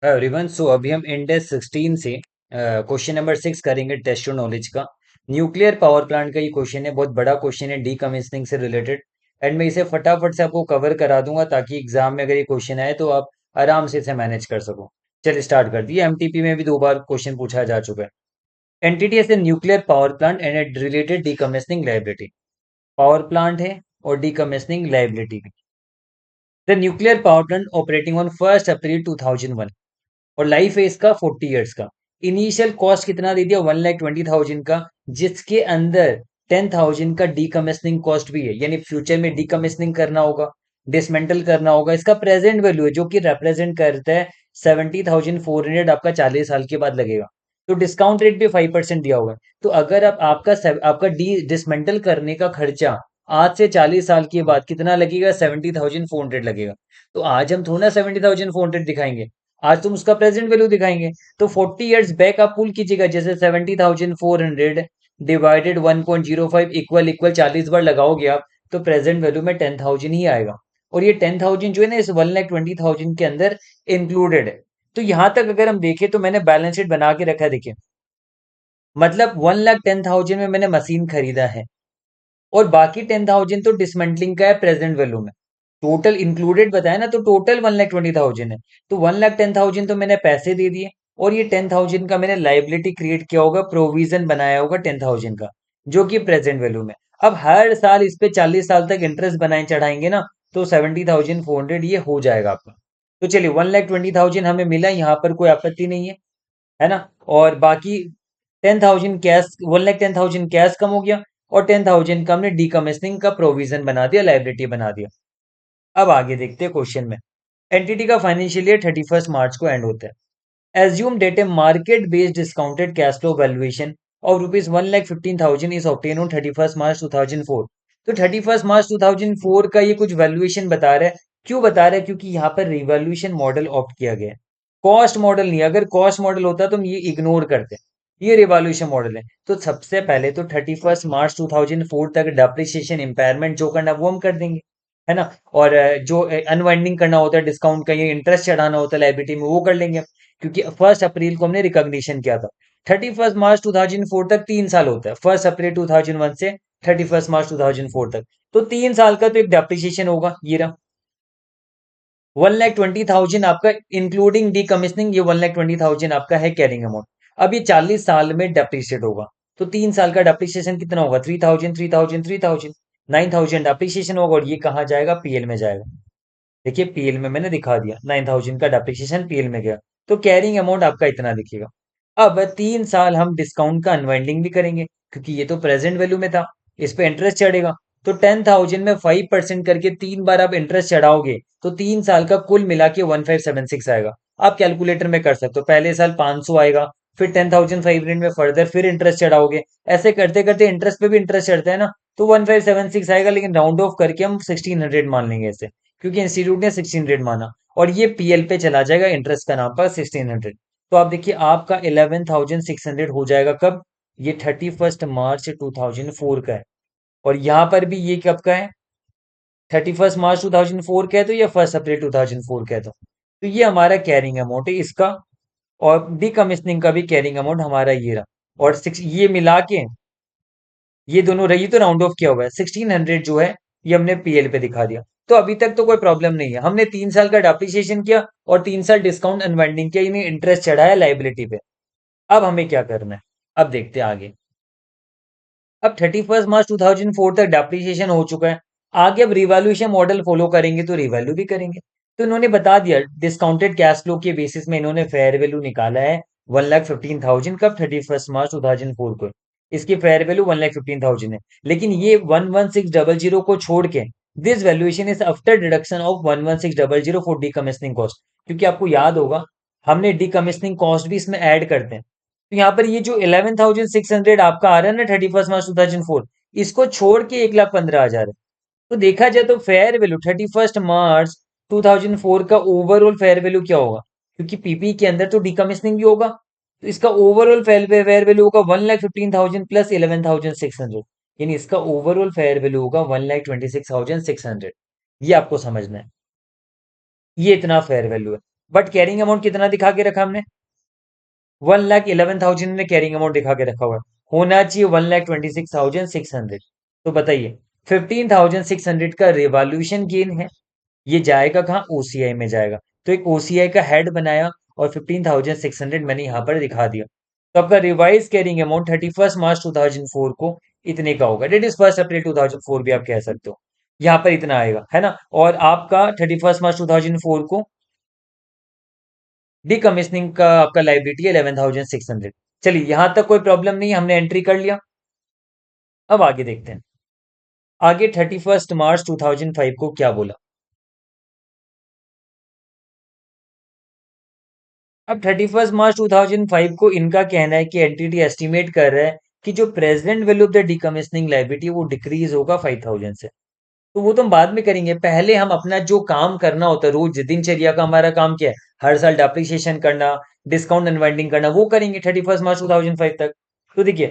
Everyone, सो अभी हम index 16 से क्वेश्चन नंबर 6 करेंगे टेस्ट ऑफ नॉलेज का। न्यूक्लियर पावर प्लांट का ये क्वेश्चन है, बहुत बड़ा क्वेश्चन है डीकमिशनिंग से रिलेटेड। एंड मैं इसे फटाफट से आपको कवर करा दूंगा ताकि एग्जाम में अगर ये क्वेश्चन आए तो आप आराम से इसे मैनेज कर सको। चलिए स्टार्ट कर दिए। एमटीपी में भी 2 बार क्वेश्चन पूछा जा चुका है। NTT as a nuclear power plant and at related decommissioning liability. Power plant है और डीकमिशनिंग लाइबिलिटी भी। The nuclear power plant operating on 1 April 2001 और लाइफ है इसका 40 ईयर्स का। इनिशियल कॉस्ट कितना दे दिया? 1,20,000 का, जिसके अंदर 10,000 का डीकमिशनिंग कॉस्ट भी है, यानी फ्यूचर में डीकमिशनिंग करना होगा, डिसमेंटल करना होगा। इसका प्रेजेंट वैल्यू है जो कि रिप्रेजेंट करता है 70,400 आपका 40 साल के बाद लगेगा। तो डिस्काउंट रेट भी 5% दिया हुआ है। तो अगर आप आपका डी डिसमेंटल करने का खर्चा आज से 40 साल के बाद कितना लगेगा? 70,400 लगेगा। तो आज हम थोड़ा 70,400 दिखाएंगे, आज तुम उसका प्रेजेंट वैल्यू दिखाएंगे। तो 40 ईयर्स बैक आप पुल कीजिएगा, जैसे 70,400 डिवाइडेड 1.05 इक्वल इक्वल 40 बार लगाओगे आप, तो प्रेजेंट वैल्यू में 10,000 ही आएगा। और ये 10,000 जो है ना, इस 1,20,000 के अंदर इंक्लूडेड है। तो यहां तक अगर हम देखें तो मैंने बैलेंस शीट बना के रखा है, देखिए। मतलब 1,10,000 में मैंने मशीन खरीदा है और बाकी 10,000 तो डिसमेंटलिंग का है प्रेजेंट वैल्यू में। टोटल इंक्लूडेड बताया ना, तो टोटल 1,20,000 है। तो 1,10,000 तो मैंने पैसे दे दिए और ये 10,000 का मैंने लाइबिलिटी क्रिएट किया होगा, प्रोविजन बनाया होगा 10,000 का, जो कि प्रेजेंट वैल्यू में। अब हर साल इस पे 40 साल तक इंटरेस्ट बनाए चढ़ाएंगे ना, तो 70,400 ये हो जाएगा आपका। तो चलिए 1,20,000 हमें मिला, यहाँ पर कोई आपत्ति नहीं है ना। और बाकी 10,000 कैश, 1,10,000 कैश कम हो गया और 10,000 का हमने डीकमिशनिंग का प्रोविजन बना दिया, लाइबिलिटी बना दिया। अब आगे देखते हैं क्वेश्चन में। एंटिटी का फाइनेंशियल ईयर 31 मार्च को एंड होता है। Assume date A market based discounted cash flow valuation of rupees 1,15,000 is obtain on 31 मार्च 2004। तो 31 मार्च 2004 का ये कुछ वैल्यूएशन बता रहा है। क्यों बता रहा है? क्योंकि यहाँ पर रिवैल्यूएशन मॉडल ऑप्ट किया गया है, कॉस्ट मॉडल नहीं। अगर कॉस्ट मॉडल होता तो हम ये इग्नोर करते। ये रिवॉल्यूशन मॉडल है। तो सबसे पहले तो 31 मार्च 2004 तक डेप्रिसिएशन इम्पायरमेंट जो करना वो हम कर देंगे, है ना। और जो अनवाइंडिंग करना होता है डिस्काउंट का, ये इंटरेस्ट चढ़ाना होता है लाइबिलिटी में, वो कर लेंगे। क्योंकि 1 अप्रैल को हमने रिकॉग्निशन किया था। 31 मार्च 2004 तक 3 साल होता है, 1 अप्रैल 2001 से 31 मार्च 2004 तक। तो 3 साल का तो एक डेप्रिसिएशन होगा, ये रहा। 1,20,000 आपका इंक्लूडिंग डी कमिश्निंग, ये 1,20,000 आपका है कैरिंग अमाउंट। अब ये 40 साल में डेप्रिशिएट होगा। तो 3 साल का डेप्रिसिएशन कितना होगा? 3,000 3,000 3,000, 9,000 डेप्रिसिएशन होगा। और ये कहाँ जाएगा? पीएल में जाएगा। देखिए पीएल में मैंने दिखा दिया, 9,000 का डेप्रिसिएशन पीएल में गया। तो कैरिंग अमाउंट आपका इतना दिखेगा। अब 3 साल हम डिस्काउंट का अनवाइंडिंग भी करेंगे, क्योंकि ये तो प्रेजेंट वैल्यू में था, इस पे इंटरेस्ट चढ़ेगा। तो 10,000 में 5% करके 3 बार आप इंटरेस्ट चढ़ाओगे, तो 3 साल का कुल मिला के 1,576 आएगा। आप कैलकुलेटर में कर सकते हो, पहले साल 500 आएगा, फिर 10,500 में फर्दर फिर इंटरेस्ट चढ़ाओगे। ऐसे करते करते इंटरेस्ट पे भी इंटरेस्ट चढ़ता है ना, तो 1,576 आएगा। लेकिन राउंड ऑफ करके हम 1,600 मान लेंगे ऐसे, क्योंकि इंस्टीट्यूट ने 1,600 माना। और ये पीएल पे चला जाएगा, इंटरेस्ट का नाम पर 1,600। तो आप देखिए आपका 11,600 हो जाएगा कब? ये 31 मार्च 2004 का है। और यहां पर भी ये कब का है? 31 मार्च 2004 का है, तो ये 1 अप्रैल 2004 का है। तो ये हमारा कैरिंग अमाउंट है इसका। और डीकमिश्निंग का भी कैरिंग अमाउंट हमारा ये रहा। और सिक्स ये मिला के ये दोनों रही, तो राउंड ऑफ किया हुआ है 1,600 जो है, ये हमने पीएल पे दिखा दिया। तो अभी तक तो कोई प्रॉब्लम नहीं है। हमने 3 साल का डेप्रिसिएशन किया और 3 साल डिस्काउंट अनवाइंडिंग किया, यानी इंटरेस्ट चढ़ाया लाइबिलिटी पे। अब हमें क्या करना है? अब देखते हैं आगे। अब 31 मार्च 2004 तक डेप्रिसिएशन हो चुका है। आगे अब रिवैल्यूएशन मॉडल फॉलो करेंगे तो रिवैल्यू भी करेंगे। तो इन्होंने बता दिया डिस्काउंटेड कैश फ्लो के बेसिस में इन्होंने फेयर वैल्यू निकाला है 1,15,000 कब? 31 मार्च 2004 को। इसकी फेयर वैल्यू 1,15,000 है। लेकिन ये 11600 को छोड़ के this valuation is after deduction of 11600 for decommissioning cost. क्योंकि आपको याद होगा हमने डीकमिशनिंग कॉस्ट भी इसमें ऐड करते हैं। तो यहाँ पर ये जो 11,600 आपका आ रहा है ना 31 मार्च 2004, इसको छोड़ के 1,15,000 है। तो देखा जाए तो फेयर वैल्यू 31 मार्च 2004 का ओवरऑल फेयर वैल्यू क्या होगा? क्योंकि पीपी के अंदर तो डीकमिशनिंग भी होगा, तो इसका ओवरऑल फेयर वैल्यू होगा 1,15,000 प्लस 11,600। यानी इसका ओवरऑल फेयर वैल्यू होगा 1,26,600। ये आपको समझना है, ये इतना फेयर वैल्यू है। बट कैरिंग अमाउंट कितना दिखा के रखा हमने? 1,11,000 में कैरिंग अमाउंट दिखा के रखा हुआ है। होना चाहिए 1,26,600। तो बताइए 15,600 का रिवॉल्यूशन गेन है, ये जाएगा कहाँ? ओसीआई में जाएगा। तो एक ओसीआई का हेड बनाया और 15,600 मैंने यहाँ पर दिखा दिया। तो आपका रिवाइज कैरिंग अमाउंट 31 मार्च 2004 को इतने का होगा। डेट इज 1 अप्रैल 2004 भी आप कह सकते हो। यहाँ पर इतना आएगा, है ना। और आपका 31 मार्च 2004 को डीकमिशनिंग का आपका लाइबिलिटी है 11,600। चलिए यहां तक कोई प्रॉब्लम नहीं, हमने एंट्री कर लिया। अब आगे देखते हैं। आगे 31 मार्च 2005 को क्या बोला। अब 31 मार्च 2005 को इनका कहना है कि एंटिटी एस्टिमेट कर रहा है कि जो present value of the decommissioning liability वो डिक्रीज होगा 5,000 से। तो वो तो हम बाद में करेंगे, पहले हम अपना जो काम करना होता है रोज दिनचर्या का, हमारा काम क्या है? हर साल डेप्रिसिएशन करना, डिस्काउंट अनवाइंडिंग करना, वो करेंगे 31 मार्च 2005 तक। तो देखिए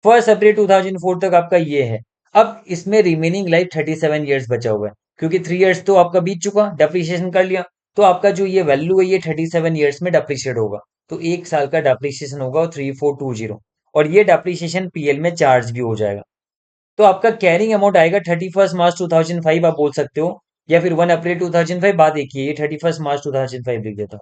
1 अप्रैल 2004 तक आपका ये है। अब इसमें रिमेनिंग लाइफ 37 ईयर्स बचा हुआ है, क्योंकि 3 ईयर्स तो आपका बीत चुका, डेप्रिसिएशन कर लिया। तो आपका जो ये वैल्यू है ये 37 ईयर्स में डेप्रिशिएट होगा। तो एक साल का डेप्रिसिएशन होगा 3420, और ये डेप्रिसिएशन पीएल में चार्ज भी हो जाएगा। तो आपका कैरिंग अमाउंट आएगा 31 मार्च 2005 आप बोल सकते हो, या फिर 1 अप्रैल 2005। बात एक ही है, ये 31 मार्च 2005 लिख देता हूं।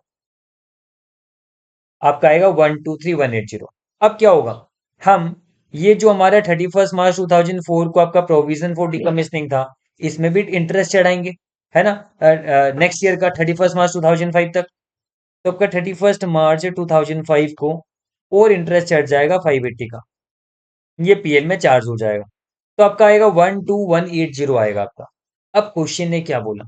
आपका आएगा 123,180। अब क्या होगा? हम ये जो हमारा 31 मार्च 2004 को आपका प्रोविजन फॉर डिकमिशनिंग था, इसमें भी इंटरेस्ट चढ़ाएंगे, है ना। नेक्स्ट ईयर का 31 मार्च 2005 तक। तो आपका 31 मार्च 2005 को और इंटरेस्ट चढ़ जाएगा 580 का, ये पीएल में चार्ज हो जाएगा। तो आपका आएगा 12180 आएगा आपका। अब क्वेश्चन ने क्या बोला?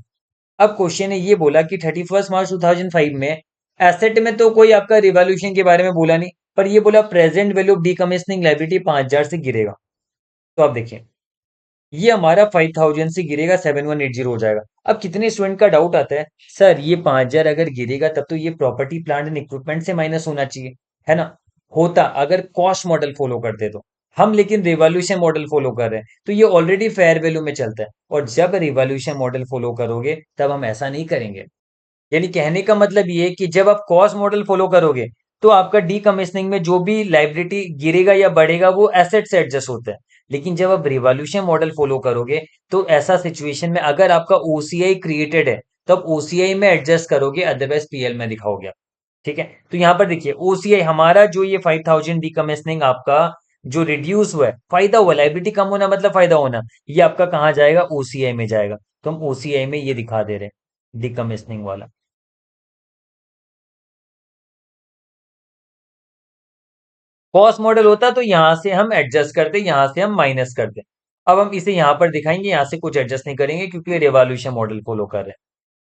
अब क्वेश्चन ने ये बोला कि 31 मार्च 2005 में एसेट में तो कोई आपका रिवॉल्यूशन के बारे में बोला नहीं, पर ये बोला present value of decommissioning liability 5,000 से गिरेगा। तो आप देखिए ये हमारा 5,000 से गिरेगा 7,180 हो जाएगा। अब कितने स्टूडेंट का डाउट आता है, सर ये 5,000 अगर गिरेगा तब तो ये प्रॉपर्टी प्लांट एंड इक्विपमेंट से माइनस होना चाहिए, है ना। होता अगर कॉस्ट मॉडल फॉलो करते तो। हम लेकिन रिवॉल्यूशन मॉडल फॉलो कर रहे हैं, तो ये ऑलरेडी फेयर वैल्यू में चलता है, और जब रिवॉल्यूशन मॉडल फॉलो करोगे तब हम ऐसा नहीं करेंगे। यानी कहने का मतलब ये है कि जब आप कॉस्ट मॉडल फॉलो करोगे तो आपका डीकमिशनिंग में जो भी लाइबिलिटी गिरेगा या बढ़ेगा वो एसेट से एडजस्ट होता है। लेकिन जब आप रिवॉल्यूशन मॉडल फॉलो करोगे तो ऐसा सिचुएशन में अगर आपका ओसीआई क्रिएटेड है तो आप ओसीआई में एडजस्ट करोगे, अदरवाइज पीएल में दिखाओगे आप। ठीक है, तो यहां पर देखिए ओसीआई हमारा जो ये 5,000 डीकमिशनिंग आपका जो रिड्यूस हुआ है, फायदा हुआ, लाइबिलिटी कम होना मतलब फायदा होना, ये आपका कहाँ जाएगा? ओसीआई में जाएगा। तो हम ओसीआई में ये दिखा दे रहे हैं डीकमिशनिंग वाला। कॉस्ट मॉडल होता तो यहां से हम एडजस्ट करते, यहां से हम माइनस करते। अब हम इसे यहां पर दिखाएंगे, यहां से कुछ एडजस्ट नहीं करेंगे क्योंकि रिवॉल्यूशन मॉडल फॉलो कर रहे हैं।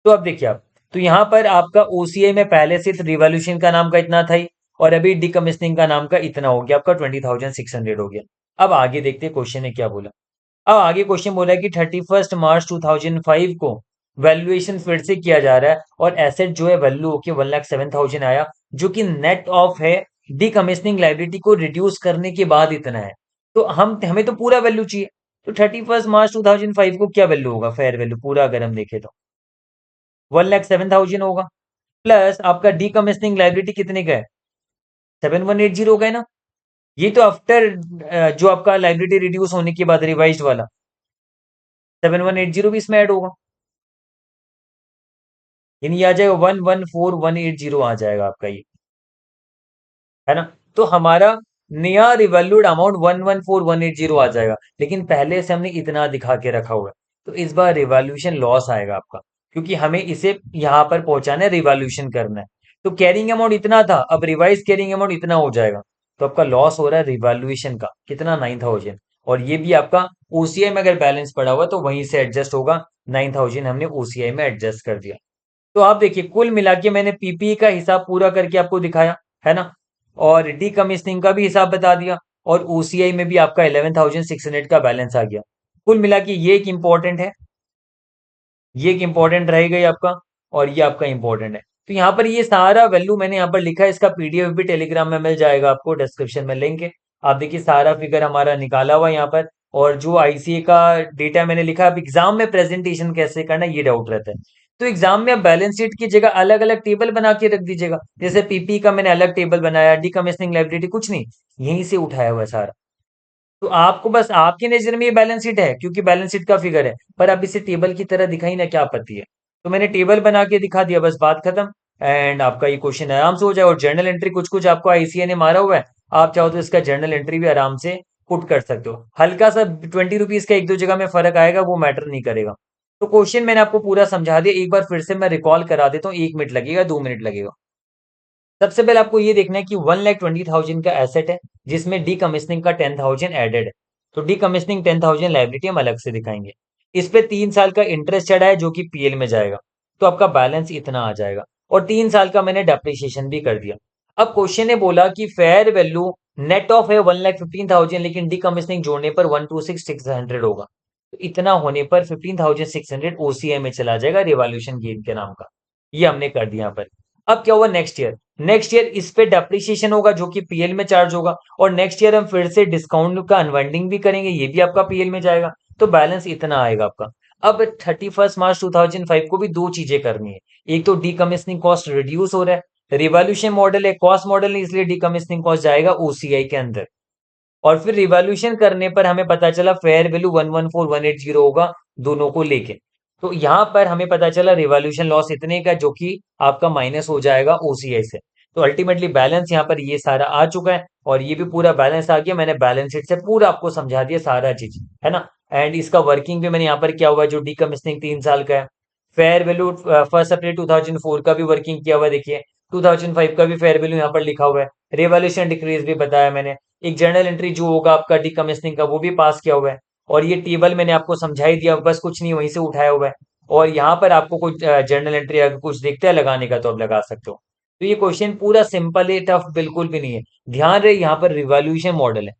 तो अब देखिए आप, तो यहां पर आपका ओसीआई में पहले सिर्फ रिवॉल्यूशन का नाम का इतना था ही, और अभी डिकमिशनिंग का नाम का इतना हो गया, आपका 20,600 हो गया। अब आगे देखते हैं क्वेश्चन ने क्या बोला। अब आगे क्वेश्चन बोला है कि 31 मार्च 2005 को वैल्यूएशन फिर से किया जा रहा है, और एसेट जो है वैल्यू होके 1,07,000 आया, जो कि नेट ऑफ है डीकमिशनिंग लाइबिलिटी को रिड्यूस करने के बाद इतना है। तो हम हमें तो पूरा वैल्यू चाहिए। तो 31 मार्च 2005 को क्या वैल्यू होगा? फेयर वैल्यू पूरा अगर हम देखें तो 1,07,000 होगा, प्लस आपका डीकमिशनिंग लाइबिलिटी कितने का है? 7,180 का है ना। ये तो आफ्टर जो आपका लाइबिलिटी रिड्यूस होने के बाद रिवाइज वाला 7,180 भी इसमें ऐड होगा, यानी ये आ जाएगा 114,180 आ जाएगा आपका ये, है ना। तो हमारा नया रिवैल्यूड अमाउंट 114,180 आ जाएगा, लेकिन पहले से हमने इतना दिखा के रखा हुआ है। तो इस बार रिवॉल्यूशन लॉस आएगा आपका, क्योंकि हमें इसे यहां पर पहुंचाना है, रिवॉल्यूशन करना है। तो कैरिंग अमाउंट इतना था, अब रिवाइज कैरिंग अमाउंट इतना हो जाएगा। तो आपका लॉस हो रहा है रिवॉल्यूशन का कितना? 9,000। और ये भी आपका ओसीआई में अगर बैलेंस पड़ा हुआ तो वहीं से एडजस्ट होगा। 9,000 हमने ओसीआई में एडजस्ट कर दिया। तो आप देखिए कुल मिला के मैंने पीपीई का हिसाब पूरा करके आपको दिखाया, है ना। और डीकमिशनिंग का भी हिसाब बता दिया, और ओसीआई में भी आपका 11,600 का बैलेंस आ गया। कुल मिला के ये एक इंपॉर्टेंट है, ये एक इंपॉर्टेंट रहेगा ये आपका, और ये आपका इंपॉर्टेंट है। तो यहाँ पर ये सारा वैल्यू मैंने यहाँ पर लिखा है, इसका पीडीएफ भी टेलीग्राम में मिल जाएगा आपको, डिस्क्रिप्शन में लिंक है। आप देखिए सारा फिगर हमारा निकाला हुआ है यहाँ पर। और जो आईसीए का डेटा मैंने लिखा, अब एग्जाम में प्रेजेंटेशन कैसे करना है, ये डाउट रहता है। तो एग्जाम में आप बैलेंस शीट की जगह अलग अलग टेबल बना के रख दीजिएगा, जैसे पीपी का मैंने अलग टेबल बनाया, डीकमिश्निंग लायबिलिटी कुछ नहीं, यहीं से उठाया हुआ है सारा। तो आपको बस आपकी नजर में ये बैलेंस शीट है क्योंकि बैलेंस शीट का फिगर है, पर अब इसे टेबल की तरह दिखाई ना, क्या आपत्ति है? तो मैंने टेबल बना के दिखा दिया, बस बात खत्म। एंड आपका ये क्वेश्चन आराम से हो जाए। और जर्नल एंट्री कुछ कुछ आपको आईसीए ने मारा हुआ है, आप चाहो तो इसका जर्नल एंट्री भी आराम से पुट कर सकते हो। हल्का सा 20 रुपीज का एक दो जगह में फर्क आएगा, वो मैटर नहीं करेगा। तो क्वेश्चन मैंने आपको पूरा समझा दिया, एक बार फिर से मैं रिकॉल करा देता हूँ, 1 मिनट लगेगा, 2 मिनट लगेगा। सबसे पहले आपको ये देखना है कि 1,20,000 का एसेट है, जिसमें डी कमिश्निंग का 10,000 एडेड है। तो डी कमिश्निंग 10,000 लाइबिलिटी हम अलग से दिखाएंगे। इस पे 3 साल का इंटरेस्ट चढ़ा है जो कि पीएल में जाएगा, तो आपका बैलेंस इतना आ जाएगा। और 3 साल का मैंने डेप्रिसिएशन भी कर दिया। अब क्वेश्चन ने बोला कि फेयर वैल्यू नेट ऑफ है 1,15,000, लेकिन डी कमिश्निंग जोड़ने पर 126,600 होगा। तो इतना होने पर 15,600 ओसीआई में चला जाएगा, रिवॉल्यूशन गेन के नाम का। ये हमने कर दिया यहाँ पर। अब क्या हुआ नेक्स्ट ईयर? नेक्स्ट ईयर इस पे डेप्रिसिएशन होगा जो कि पीएल में चार्ज होगा, और नेक्स्ट ईयर हम फिर से डिस्काउंट का अनवाइंडिंग भी करेंगे, ये भी आपका पीएल में जाएगा। तो बैलेंस इतना आएगा आपका। अब 31 मार्च 2005 को भी दो चीजें करनी है। एक तो डीकमिश्निंग कॉस्ट रिड्यूस हो रहा है, रिवॉल्यूशन मॉडल है, कॉस्ट मॉडल नहीं, इसलिए डीकमिश्निंग कॉस्ट जाएगा ओसीआई के अंदर। और फिर रिवॉल्यूशन करने पर हमें पता चला फेयर वैल्यू 114,180 होगा, दोनों को लेके। तो यहां पर हमें पता चला रिवॉल्यूशन लॉस इतने का, जो कि आपका माइनस हो जाएगा ओसीआई से। तो अल्टीमेटली बैलेंस यहाँ पर ये सारा आ चुका है, और ये भी पूरा बैलेंस आ गया। मैंने बैलेंस शीट से पूरा आपको समझा दिया सारा चीज, है ना। एंड इसका वर्किंग भी मैंने यहाँ पर किया हुआ है, जो डीकमिश्निंग 3 साल का है। फेयर वैल्यू 1 अप्रैल 2004 का भी वर्किंग किया हुआ है, देखिए। 2005 का भी फेयर वैल्यू यहाँ पर लिखा हुआ है। रिवॉल्यूशन डिक्रीज भी बताया मैंने। एक जर्नल एंट्री जो होगा आपका डीकमिश्निंग का, वो भी पास किया हुआ है। और ये टेबल मैंने आपको समझा ही दिया, बस कुछ नहीं, वहीं से उठाया हुआ है। और यहाँ पर आपको कुछ जर्नल एंट्री अगर कुछ देखते हैं लगाने का, तो आप लगा सकते हो। तो ये क्वेश्चन पूरा सिंपल है, टफ बिल्कुल भी नहीं है। ध्यान रहे यहाँ पर रिवॉल्यूशन मॉडल है,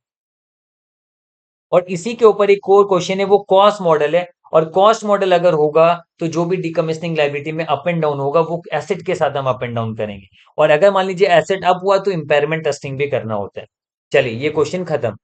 और इसी के ऊपर एक और क्वेश्चन है, वो कॉस्ट मॉडल है। और कॉस्ट मॉडल अगर होगा, तो जो भी डीकमिश्निंग लायबिलिटी में अप एंड डाउन होगा, वो एसेट के साथ हम अप एंड डाउन करेंगे। और अगर मान लीजिए एसेट अप हुआ, तो इम्पेयरमेंट टेस्टिंग भी करना होता है। चलिए, ये क्वेश्चन खत्म।